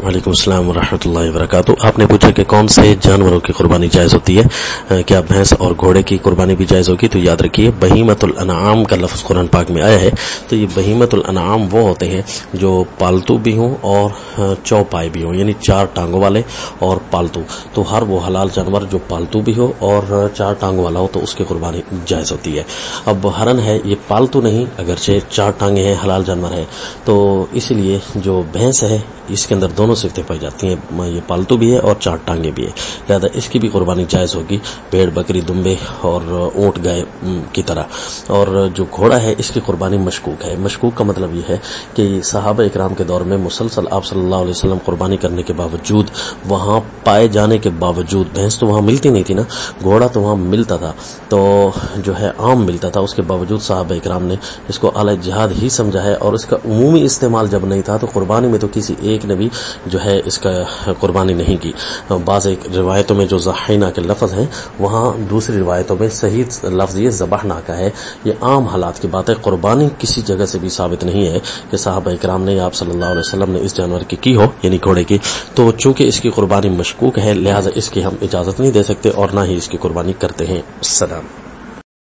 وعلیکم السلام ورحمۃ اللہ وبرکاتہ۔ آپ نے پوچھا کہ کون سے جانوروں کی قربانی جائز ہوتی ہے، کیا بھینس اور گھوڑے کی قربانی بھی جائز ہوگی؟ تو یاد رکھیے بہیمۃ الانعام کا لفظ قرآن پاک میں آیا ہے، تو یہ بہیمۃ الانعام وہ ہوتے ہیں جو پالتو بھی ہوں اور چوپائے بھی ہوں، یعنی چار ٹانگوں والے اور پالتو۔ تو ہر وہ حلال جانور جو پالتو بھی ہو اور چار ٹانگوں والا ہو تو اس کی قربانی جائز ہوتی ہے۔ اب ہرن ہے یہ پالتو نہیں، اگرچہ چار ٹانگیں ہیں، حلال جانور ہے، تو اس لیے جو بھینس ہے اس کے اندر دونوں صفتیں پائی جاتی ہیں، یہ پالتو بھی ہے اور چار ٹانگیں بھی ہے، لہذا اس کی بھی قربانی جائز ہوگی، بھیڑ بکری دمبے اور اونٹ گائے کی طرح۔ اور جو گھوڑا ہے اس کی قربانی مشکوک ہے۔ مشکوک کا مطلب یہ ہے کہ صحابہ اکرام کے دور میں مسلسل آپ صلی اللہ علیہ وسلم قربانی کرنے کے باوجود، وہاں پائے جانے کے باوجود، بھینس تو وہاں ملتی نہیں تھی نا، گھوڑا تو وہاں ملتا تھا، تو جو ہے عام ملتا تھا، اس کے باوجود صحابہ اکرام نے اس کو اعلی جہاد ہی سمجھا ہے، اور اس کا عمومی استعمال جب نہیں تھا تو قربانی میں تو کسی ایک نے بھی جو ہے اس کا قربانی نہیں کی۔ بعض ایک روایتوں میں جو ضحینہ کے لفظ ہیں، وہاں دوسری روایتوں میں صحیح لفظ یہ ذبحنا کا ہے۔ یہ عام حالات کی بات ہے، قربانی کسی جگہ سے بھی ثابت نہیں ہے کہ صحابہ اکرام نے آپ صلی اللہ علیہ وسلم نے اس جانور کی ہو، یعنی گھوڑے کی۔ تو چونکہ اس کی قربانی مشکوک ہے، لہذا اس کی ہم اجازت نہیں دے سکتے اور نہ ہی اس کی قربانی کرتے ہیں۔ السلام۔